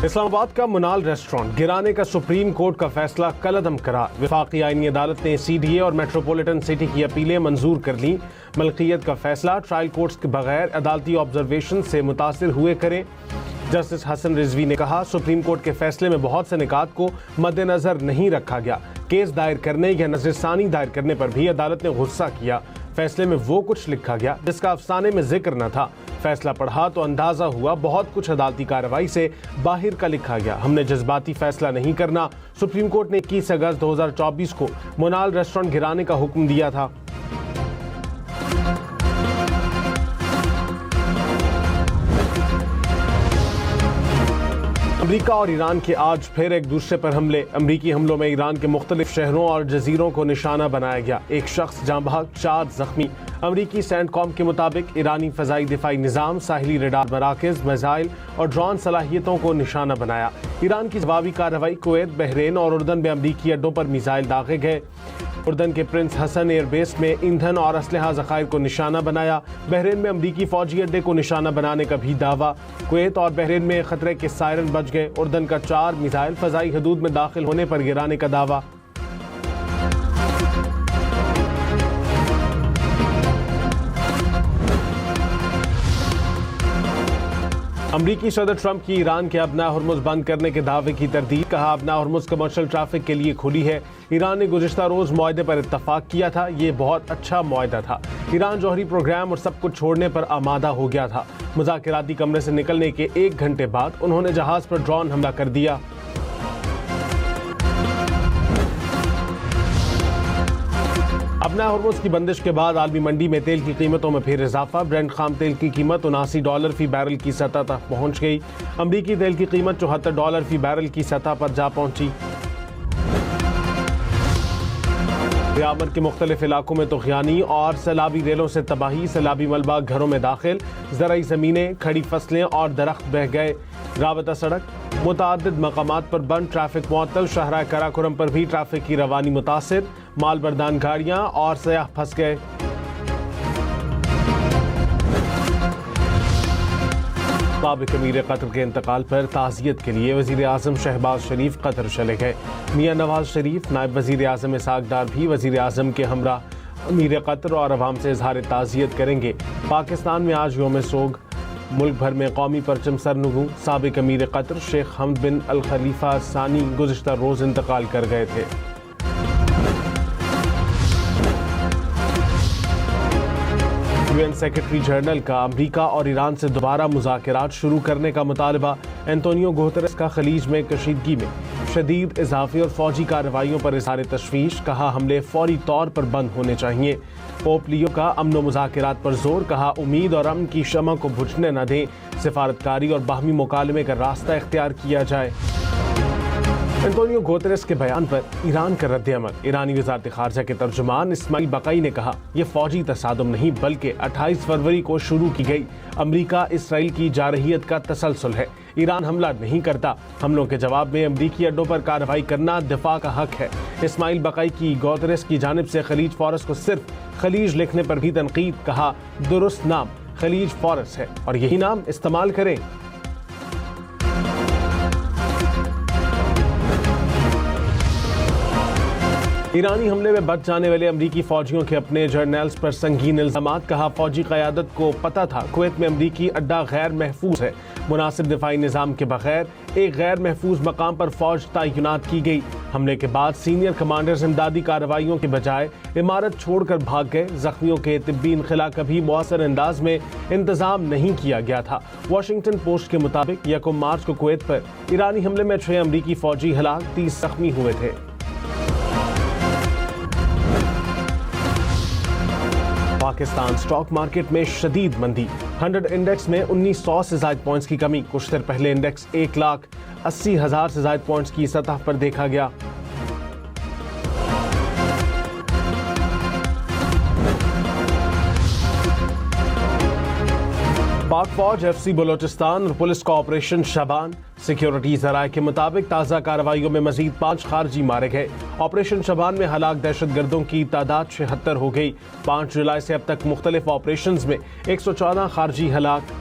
اسلام آباد کا منال ریسٹورانٹ گرانے کا سپریم کورٹ کا فیصلہ کل عدم کرا۔ وفاقی آئینی عدالت نے سی ڈی اے اور میٹروپولیٹن سٹی کی اپیلیں منظور کر لیں۔ ملکیت کا فیصلہ ٹرائل کورٹس کے بغیر عدالتی آبزرویشن سے متاثر ہوئے کریں۔ جسٹس حسن رضوی نے کہا، سپریم کورٹ کے فیصلے میں بہت سے نکات کو مد نظر نہیں رکھا گیا۔ کیس دائر کرنے یا نظر ثانی دائر کرنے پر بھی عدالت نے غصہ کیا۔ فیصلے میں وہ کچھ لکھا گیا جس کا افسانے میں ذکر نہ تھا۔ فیصلہ پڑھا تو اندازہ ہوا بہت کچھ عدالتی کارروائی سے باہر کا لکھا گیا۔ ہم نے جذباتی فیصلہ نہیں کرنا۔ سپریم کورٹ نے 21 اگست 2024 کو منال ریسٹورانٹ گرانے کا حکم دیا تھا۔ امریکہ اور ایران کے آج پھر ایک دوسرے پر حملے۔ امریکی حملوں میں ایران کے مختلف شہروں اور جزیروں کو نشانہ بنایا گیا۔ ایک شخص جاں بحق، 4 زخمی۔ امریکی سینٹ کام کے مطابق ایرانی فضائی دفاعی نظام ساحلی ریڈار مراکز، میزائل اور ڈرون صلاحیتوں کو نشانہ بنایا۔ ایران کی جوابی کارروائی کویت، بحرین اور اردن میں امریکی اڈوں پر میزائل داغے گئے۔ اردن کے پرنس حسن ایئر بیس میں ایندھن اور اسلحہ ذخائر کو نشانہ بنایا۔ بحرین میں امریکی فوجی اڈے کو نشانہ بنانے کا بھی دعویٰ۔ کویت اور بحرین میں خطرے کے سائرن بج گئے۔ اردن کا 4 میزائل فضائی حدود میں داخل ہونے پر گرانے کا دعویٰ۔ امریکی صدر ٹرمپ کی ایران کے ابنا ہرمز بند کرنے کے دعوے کی تردید۔ کہا، ابنا ہرمز کمرشل ٹریفک کے لیے کھلی ہے۔ ایران نے گزشتہ روز معاہدے پر اتفاق کیا تھا۔ یہ بہت اچھا معاہدہ تھا۔ ایران جوہری پروگرام اور سب کچھ چھوڑنے پر آمادہ ہو گیا تھا۔ مذاکراتی کمرے سے نکلنے کے 1 گھنٹے بعد انہوں نے جہاز پر ڈرون حملہ کر دیا۔ ابنا ہرمز کی بندش کے بعد عالمی منڈی میں تیل کی قیمتوں میں پھر اضافہ۔ برنٹ خام تیل کی قیمت $79 فی بیرل کی سطح تک پہنچ گئی۔ امریکی تیل کی قیمت $74 فی بیرل کی سطح پر جا پہنچی۔ یامن کے مختلف علاقوں میں طغیانی اور سیلابی ریلوں سے تباہی۔ سیلابی ملبہ گھروں میں داخل، زرعی زمینیں، کھڑی فصلیں اور درخت بہہ گئے۔ رابطہ سڑک متعدد مقامات پر بند، ٹریفک معطل۔ شاہراہ قراقرم پر بھی ٹریفک کی روانی متاثر، مال بردار گاڑیاں اور سیاح پھنس گئے۔ سابق امیر قطر کے انتقال پر تعزیت کے لیے وزیر اعظم شہباز شریف قطر چلے گئے۔ میاں نواز شریف، نائب وزیر اعظم اسحاق ڈار بھی وزیر اعظم کے ہمراہ امیر قطر اور عوام سے اظہار تعزیت کریں گے۔ پاکستان میں آج یوم سوگ، ملک بھر میں قومی پرچم سرنگوں۔ سابق امیر قطر شیخ حمد بن الخلیفہ ثانی گزشتہ روز انتقال کر گئے تھے۔ UN سیکرٹری جنرل کا امریکہ اور ایران سے دوبارہ مذاکرات شروع کرنے کا مطالبہ۔ اینٹونیو گوتریس کا خلیج میں کشیدگی میں شدید اضافے اور فوجی کارروائیوں پر اظہار تشویش۔ کہا، حملے فوری طور پر بند ہونے چاہیے۔ پوپ لیو کا امن و مذاکرات پر زور۔ کہا، امید اور امن کی شمع کو بجھنے نہ دیں۔ سفارتکاری اور باہمی مکالمے کا راستہ اختیار کیا جائے۔ اینٹونیو گوتریس کے بیان پر ایران کا رد عمل۔ ایرانی وزارت خارجہ کے ترجمان اسماعیل بقائی نے کہا، یہ فوجی تصادم نہیں بلکہ 28 فروری کو شروع کی گئی امریکہ اسرائیل کی جارحیت کا تسلسل ہے۔ ایران حملہ نہیں کرتا۔ حملوں کے جواب میں امریکی اڈوں پر کارروائی کرنا دفاع کا حق ہے۔ اسماعیل بقائی کی گوتریس کی جانب سے خلیج فورس کو صرف خلیج لکھنے پر بھی تنقید۔ کہا، درست نام خلیج فورس ہے اور یہی نام استعمال کریں۔ ایرانی حملے میں بچ جانے والے امریکی فوجیوں کے اپنے جرنیلز پر سنگین الزامات۔ کہا، فوجی قیادت کو پتہ تھا کویت میں امریکی اڈہ غیر محفوظ ہے۔ مناسب دفاعی نظام کے بغیر ایک غیر محفوظ مقام پر فوج تعینات کی گئی۔ حملے کے بعد سینئر کمانڈرز امدادی کارروائیوں کے بجائے عمارت چھوڑ کر بھاگ گئے۔ زخمیوں کے طبی انخلا کا بھی مؤثر انداز میں انتظام نہیں کیا گیا تھا۔ واشنگٹن پوسٹ کے مطابق 1 مارچ کو کویت پر ایرانی حملے میں 6 امریکی فوجی ہلاک، 30 زخمی ہوئے تھے۔ پاکستان سٹاک مارکیٹ میں شدید مندی۔ 100 انڈیکس میں 1900 سے زائد پوائنٹس کی کمی۔ کچھ دیر پہلے انڈیکس 1,80,000 سے زائد پوائنٹس کی سطح پر دیکھا گیا۔ پاک فوج، FC بلوچستان اور پولیس کا آپریشن شبان۔ سیکیورٹی ذرائع کے مطابق تازہ کارروائیوں میں مزید 5 خارجی مارے گئے۔ آپریشن شبان میں ہلاک دہشت گردوں کی تعداد 76 ہو گئی۔ 5 جولائی سے اب تک مختلف آپریشنز میں 114 خارجی ہلاک۔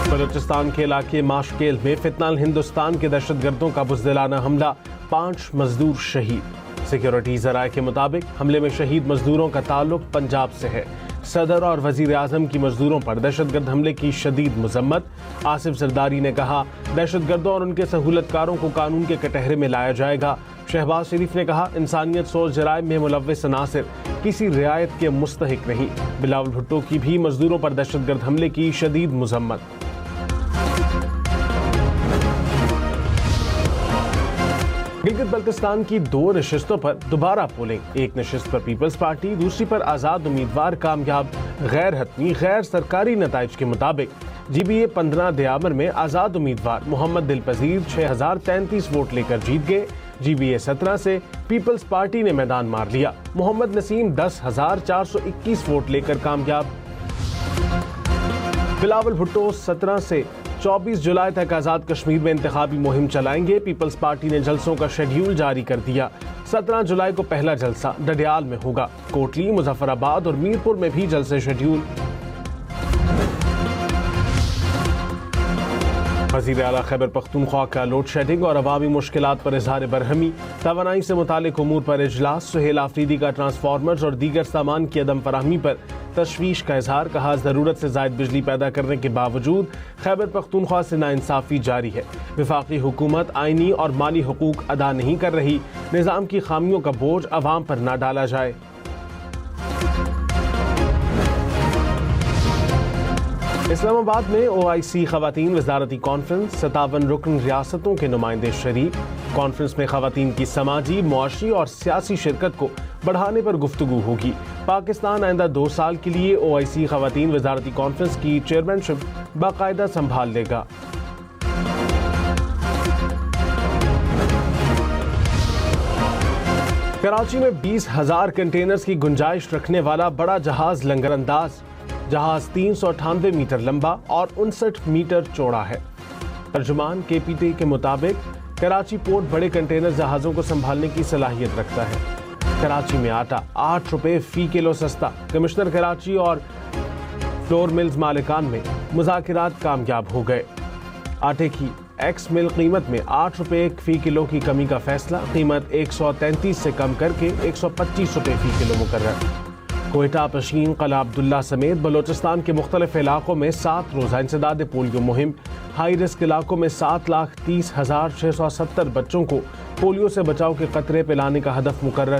بلوچستان کے علاقے ماشکیل میں فتنہ ہندوستان کے دہشت گردوں کا بزدلانہ حملہ، 5 مزدور شہید۔ سیکیورٹی ذرائع کے مطابق حملے میں شہید مزدوروں کا تعلق پنجاب سے ہے۔ صدر اور وزیر اعظم کی مزدوروں پر دہشت گرد حملے کی شدید مذمت۔ آصف زرداری نے کہا، دہشت گردوں اور ان کے سہولت کاروں کو قانون کے کٹہرے میں لایا جائے گا۔ شہباز شریف نے کہا، انسانیت سوز جرائم میں ملوث عناصر کسی رعایت کے مستحق نہیں۔ بلاول بھٹو کی بھی مزدوروں پر دہشت گرد حملے کی شدید مذمت۔ گلگت بلتستان کی 2 نشستوں پر دوبارہ پولنگ، ایک نشست پر پیپلز پارٹی، دوسری پر آزاد امیدوار کامیاب۔ غیر حتمی غیر سرکاری نتائج کے مطابق جی بی اے 15 دیامر میں آزاد امیدوار محمد دلپذیر 6033 ووٹ لے کر جیت گئے۔ جی بی اے 17 سے پیپلز پارٹی نے میدان مار لیا، محمد نسیم 10421 ووٹ لے کر کامیاب۔ بلاول بھٹو 17 سے 24 جولائی تک آزاد کشمیر میں انتخابی مہم چلائیں گے۔ پیپلز پارٹی نے جلسوں کا شیڈیول جاری کر دیا۔ 17 جولائی کو پہلا جلسہ ڈڈیال میں ہوگا، کوٹلی، مظفر آباد اور میرپور میں بھی جلسے شیڈیول۔ وزیر اعلیٰ خیبر پختونخوا کا لوڈ شیڈنگ اور عوامی مشکلات پر اظہار برہمی، توانائی سے متعلق امور پر اجلاس۔ سہیل آفریدی کا ٹرانسفارمرز اور دیگر سامان کی عدم فراہمی پر تشویش کا اظہار، کہا ضرورت سے زائد بجلی پیدا کرنے کے باوجود خیبر پختونخوا سے ناانصافی جاری ہے۔ وفاقی حکومت آئینی اور مالی حقوق ادا نہیں کر رہی، نظام کی خامیوں کا بوجھ عوام پر نہ ڈالا جائے۔ اسلام آباد میں او آئی سی خواتین وزارتی کانفرنس، 57 رکن ریاستوں کے نمائندے شریک۔ کانفرنس میں خواتین کی سماجی، معاشی اور سیاسی شرکت کو بڑھانے پر گفتگو ہوگی۔ پاکستان آئندہ 2 سال کے لیے او آئی سی خواتین وزارتی کانفرنس کی چیئرمین شپ باقاعدہ سنبھال لے گا۔ کراچی میں 20,000 کنٹینرز کی گنجائش رکھنے والا بڑا جہاز لنگر انداز۔ جہاز 398 میٹر لمبا اور 59 میٹر چوڑا ہے۔ ترجمان کے پی ٹی کے مطابق کراچی پورٹ بڑے کنٹینر جہازوں کو سنبھالنے کی صلاحیت رکھتا ہے۔ کراچی میں آٹا 8 روپے فی کلو سستا، کمشنر کراچی اور فلور ملز مالکان میں مذاکرات کامیاب ہو گئے۔ آٹے کی ایکس مل قیمت میں 8 روپے فی کلو کی کمی کا فیصلہ، قیمت 133 سے کم کر کے 125 روپے فی کلو مقرر۔ کوئٹہ، پشین، قلعہ عبداللہ سمیت بلوچستان کے مختلف علاقوں میں 7 روزہ انسداد پولیو مہم۔ ہائی رسک علاقوں میں 7,30,670 بچوں کو پولیو سے بچاؤ کے قطرے پلانے کا ہدف مقرر۔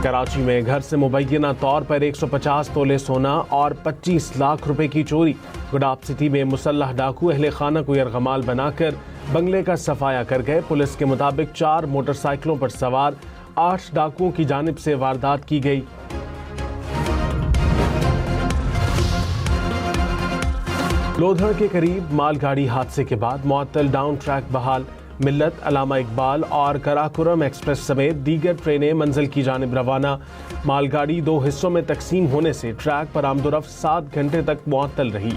کراچی میں گھر سے مبینہ طور پر 150 تولے سونا اور 25 لاکھ روپے کی چوری۔ گڈاپ سٹی میں مسلح ڈاکو اہل خانہ کو یرغمال بنا کر بنگلے کا صفایا کر گئے۔ پولیس کے مطابق 4 موٹر سائیکلوں پر سوار 8 ڈاکوؤں کی جانب سے واردات کی گئی۔ لودھڑ کے قریب مال گاڑی حادثے کے بعد معطل ڈاؤن ٹریک بحال۔ ملت، علامہ اقبال اور کراکورم ایکسپریس سمیت دیگر ٹرینیں منزل کی جانب روانہ۔ مال گاڑی 2 حصوں میں تقسیم ہونے سے ٹریک پر آمد و رفت 7 گھنٹے تک معطل رہی۔